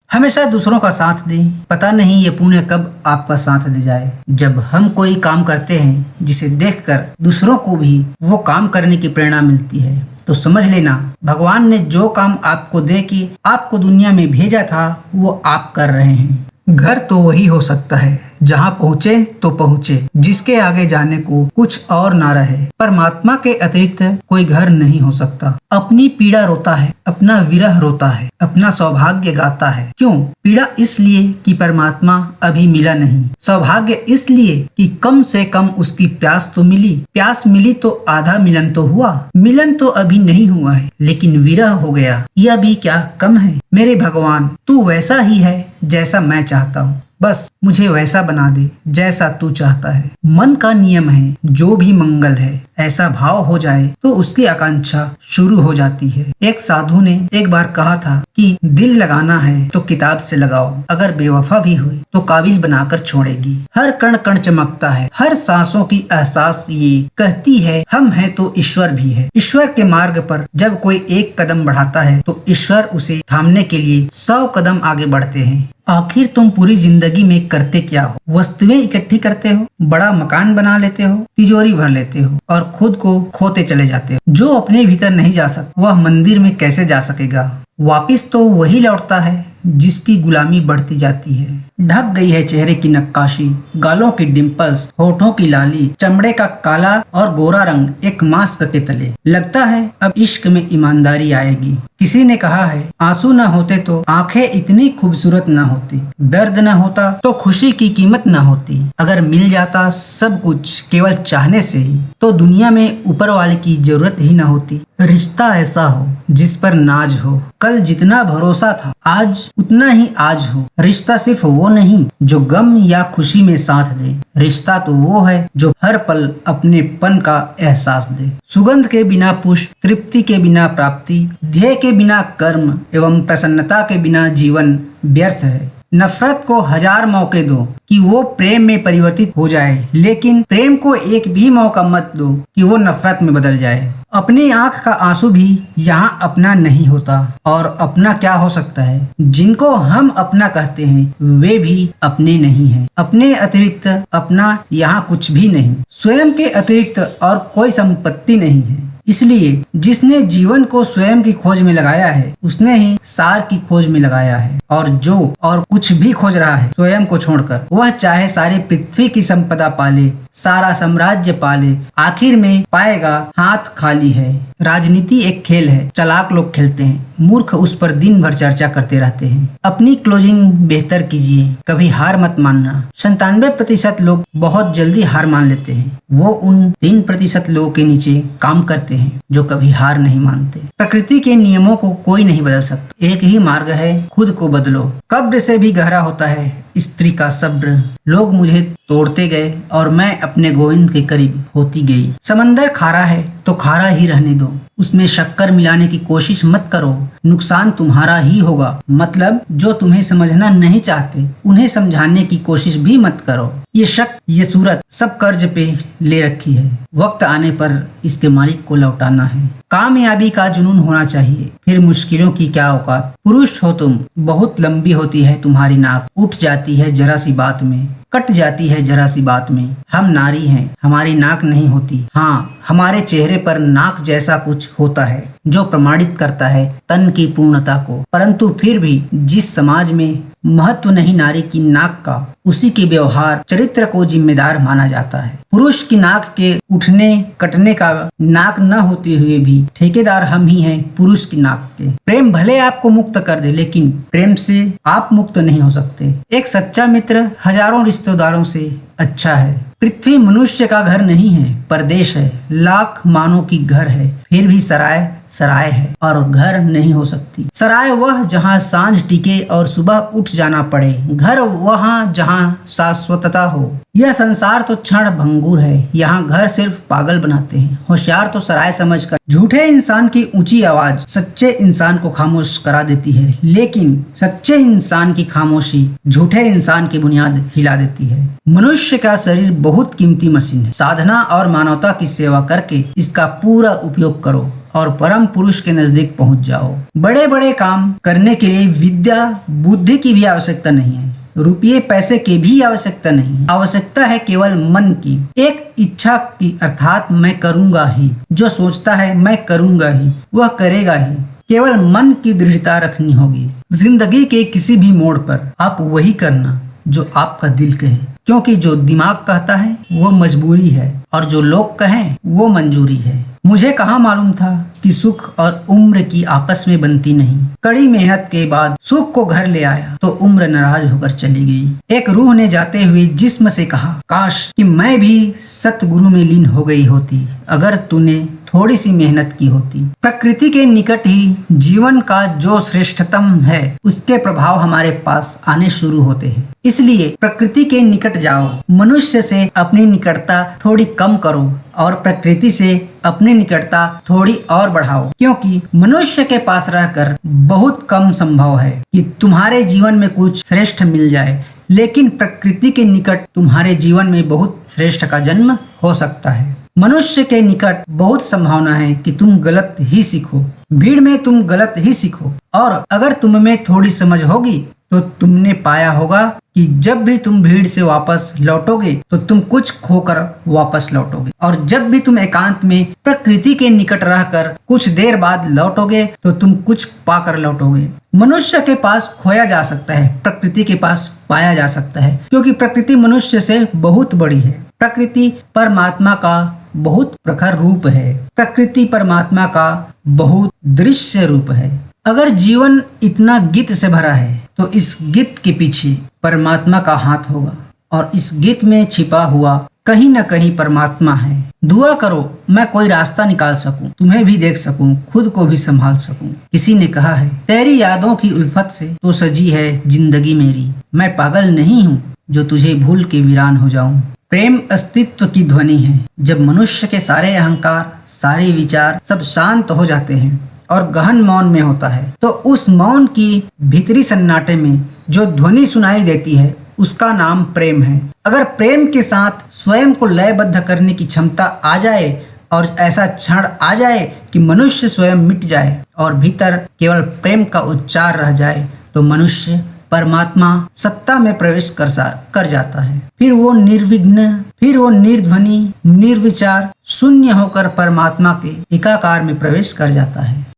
हमेशा दूसरों का साथ दें। पता नहीं ये पुण्य कब आपका साथ दे जाए। जब हम कोई काम करते हैं जिसे देखकर दूसरों को भी वो काम करने की प्रेरणा मिलती है, तो समझ लेना भगवान ने जो काम आपको दे के आपको दुनिया में भेजा था वो आप कर रहे हैं। घर तो वही हो सकता है जहाँ पहुँचे तो पहुँचे, जिसके आगे जाने को कुछ और ना रहे। परमात्मा के अतिरिक्त कोई घर नहीं हो सकता। अपनी पीड़ा रोता है, अपना विरह रोता है, अपना सौभाग्य गाता है। क्यों? पीड़ा इसलिए कि परमात्मा अभी मिला नहीं, सौभाग्य इसलिए कि कम से कम उसकी प्यास तो मिली। प्यास मिली तो आधा मिलन तो हुआ। मिलन तो अभी नहीं हुआ है, लेकिन विरह हो गया, यह भी क्या कम है। मेरे भगवान, तू वैसा ही है जैसा मैं चाहता हूँ, बस मुझे वैसा बना दे जैसा तू चाहता है। मन का नियम है, जो भी मंगल है ऐसा भाव हो जाए तो उसकी आकांक्षा शुरू हो जाती है। एक साधु ने एक बार कहा था कि दिल लगाना है तो किताब से लगाओ, अगर बेवफा भी हुई तो काबिल बनाकर छोड़ेगी। हर कण कण चमकता है, हर सांसों की एहसास ये कहती है हम हैं तो ईश्वर भी है। ईश्वर के मार्ग पर जब कोई एक कदम बढ़ाता है तो ईश्वर उसे थामने के लिए 100 कदम आगे बढ़ते हैं। आखिर तुम पूरी जिंदगी में करते क्या हो? वस्तुएं इकट्ठी करते हो, बड़ा मकान बना लेते हो, तिजोरी भर लेते हो और खुद को खोते चले जाते हो। जो अपने भीतर नहीं जा सकता वह मंदिर में कैसे जा सकेगा? वापिस तो वही लौटता है जिसकी गुलामी बढ़ती जाती है। ढक गई है चेहरे की नक्काशी, गालों की डिम्पल्स, होठों की लाली, चमड़े का काला और गोरा रंग एक मास्क के तले। लगता है अब इश्क में ईमानदारी आएगी। किसी ने कहा है आंसू न होते तो आंखें इतनी खूबसूरत न होती, दर्द न होता तो खुशी की कीमत न होती, अगर मिल जाता सब कुछ केवल चाहने से ही तो दुनिया में ऊपर वाले की जरूरत ही न होती। रिश्ता ऐसा हो जिस पर नाज हो, कल जितना भरोसा था आज उतना ही आज हो। रिश्ता सिर्फ वो नहीं जो गम या खुशी में साथ दे, रिश्ता तो वो है जो हर पल अपनेपन का एहसास दे। सुगंध के बिना पुष्प, तृप्ति के बिना प्राप्ति, ध्येय के बिना कर्म एवं प्रसन्नता के बिना जीवन व्यर्थ है। नफरत को 1000 मौके दो कि वो प्रेम में परिवर्तित हो जाए, लेकिन प्रेम को एक भी मौका मत दो कि वो नफरत में बदल जाए। अपनी आंख का आंसू भी यहाँ अपना नहीं होता, और अपना क्या हो सकता है? जिनको हम अपना कहते हैं वे भी अपने नहीं हैं। अपने अतिरिक्त अपना यहाँ कुछ भी नहीं, स्वयं के अतिरिक्त और कोई संपत्ति नहीं है। इसलिए जिसने जीवन को स्वयं की खोज में लगाया है उसने ही सार की खोज में लगाया है, और जो और कुछ भी खोज रहा है स्वयं को छोड़कर, वह चाहे सारी पृथ्वी की संपदा पाले, सारा साम्राज्य पाले, आखिर में पाएगा हाथ खाली है। राजनीति एक खेल है, चालाक लोग खेलते हैं, मूर्ख उस पर दिन भर चर्चा करते रहते हैं। अपनी क्लोजिंग बेहतर कीजिए, कभी हार मत मानना। 97% लोग बहुत जल्दी हार मान लेते हैं, वो उन 3% लोगों के नीचे काम करते हैं जो कभी हार नहीं मानते। प्रकृति के नियमों को कोई नहीं बदल सकता, एक ही मार्ग है, खुद को बदलो। कब्र से भी गहरा होता है स्त्री का सब्र। लोग मुझे तोड़ते गए और मैं अपने गोविंद के करीब होती गई। समंदर खारा है तो खारा ही रहने दो, उसमें शक्कर मिलाने की कोशिश मत करो, नुकसान तुम्हारा ही होगा। मतलब जो तुम्हें समझना नहीं चाहते उन्हें समझाने की कोशिश भी मत करो। ये शक, ये सूरत सब कर्ज पे ले रखी है, वक्त आने पर इसके मालिक को लौटाना है। कामयाबी का जुनून होना चाहिए, फिर मुश्किलों की क्या औकात। पुरुष हो तुम, बहुत लंबी होती है तुम्हारी नाक, उठ जाती है जरा सी बात में, कट जाती है जरा सी बात में। हम नारी हैं, हमारी नाक नहीं होती। हाँ, हमारे चेहरे पर नाक जैसा कुछ होता है जो प्रमाणित करता है तन की पूर्णता को, परंतु फिर भी जिस समाज में महत्व नहीं नारी की नाक का, उसी के व्यवहार चरित्र को जिम्मेदार माना जाता है। पुरुष की नाक के उठने कटने का नाक न होते हुए भी ठेकेदार हम ही हैं पुरुष की नाक के। प्रेम भले आपको मुक्त कर दे, लेकिन प्रेम से आप मुक्त नहीं हो सकते। एक सच्चा मित्र हजारों रिश्तेदारों से अच्छा है। पृथ्वी मनुष्य का घर नहीं है, परदेश है, लाख मानों की घर है, फिर भी सराय सराय है और घर नहीं हो सकती। सराय वह जहाँ सांझ टिके और सुबह उठ जाना पड़े, घर वहाँ जहाँ शाश्वतता हो। यह संसार तो क्षण भंगुर है, यहाँ घर सिर्फ पागल बनाते हैं। होशियार तो सराय समझकर झूठे इंसान की ऊंची आवाज सच्चे इंसान को खामोश करा देती है, लेकिन सच्चे इंसान की खामोशी झूठे इंसान की बुनियाद हिला देती है। मनुष्य का शरीर बहुत कीमती मशीन है, साधना और मानवता की सेवा करके इसका पूरा उपयोग करो। और परम पुरुष के नजदीक पहुंच जाओ। बड़े बड़े काम करने के लिए विद्या बुद्धि की भी आवश्यकता नहीं है, रुपये पैसे की भी आवश्यकता नहीं है। आवश्यकता है केवल मन की, एक इच्छा की, अर्थात मैं करूंगा ही। जो सोचता है मैं करूंगा ही, वह करेगा ही। केवल मन की दृढ़ता रखनी होगी। जिंदगी के किसी भी मोड़ पर आप वही करना जो आपका दिल कहे, क्योंकि जो दिमाग कहता है वो मजबूरी है और जो लोग कहें वो मंजूरी है। मुझे कहाँ मालूम था कि सुख और उम्र की आपस में बनती नहीं। कड़ी मेहनत के बाद सुख को घर ले आया तो उम्र नाराज होकर चली गई। एक रूह ने जाते हुए जिस्म से कहा, काश कि मैं भी सतगुरु में लीन हो गई होती, अगर तूने थोड़ी सी मेहनत की होती। प्रकृति के निकट ही जीवन का जो श्रेष्ठतम है उसके प्रभाव हमारे पास आने शुरू होते हैं। इसलिए प्रकृति के निकट जाओ, मनुष्य से अपनी निकटता थोड़ी कम करो और प्रकृति से अपनी निकटता थोड़ी और बढ़ाओ, क्योंकि मनुष्य के पास रहकर बहुत कम संभव है कि तुम्हारे जीवन में कुछ श्रेष्ठ मिल जाए, लेकिन प्रकृति के निकट तुम्हारे जीवन में बहुत श्रेष्ठ का जन्म हो सकता है। मनुष्य के निकट बहुत संभावना है कि तुम गलत ही सीखो, भीड़ में तुम गलत ही सीखो, और अगर तुम में थोड़ी समझ होगी तो तुमने पाया होगा कि जब भी तुम भीड़ से वापस लौटोगे तो तुम कुछ खोकर वापस लौटोगे, और जब भी तुम एकांत में प्रकृति के निकट रहकर कुछ देर बाद लौटोगे तो तुम कुछ पाकर लौटोगे। मनुष्य के पास खोया जा सकता है, प्रकृति के पास पाया जा सकता है, क्योंकि प्रकृति मनुष्य से बहुत बड़ी है। प्रकृति परमात्मा का बहुत प्रखर रूप है, प्रकृति परमात्मा का बहुत दृश्य रूप है। अगर जीवन इतना गीत से भरा है तो इस गीत के पीछे परमात्मा का हाथ होगा, और इस गीत में छिपा हुआ कहीं न कहीं परमात्मा है। दुआ करो मैं कोई रास्ता निकाल सकूं, तुम्हें भी देख सकूं, खुद को भी संभाल सकूं। किसी ने कहा है, तेरी यादों की उल्फत से तो सजी है जिंदगी मेरी, मैं पागल नहीं हूँ जो तुझे भूल के वीरान हो जाऊं। प्रेम अस्तित्व की ध्वनि है। जब मनुष्य के सारे अहंकार, सारे विचार सब शांत हो जाते हैं और गहन मौन में होता है, तो उस मौन की भीतरी सन्नाटे में जो ध्वनि सुनाई देती है उसका नाम प्रेम है। अगर प्रेम के साथ स्वयं को लयबद्ध करने की क्षमता आ जाए और ऐसा क्षण आ जाए कि मनुष्य स्वयं मिट जाए और भीतर केवल प्रेम का उच्चार रह जाए, तो मनुष्य परमात्मा सत्ता में प्रवेश कर जाता है। फिर वो निर्विघ्न, फिर वो निर्ध्वनि, निर्विचार, शून्य होकर परमात्मा के एकाकार में प्रवेश कर जाता है।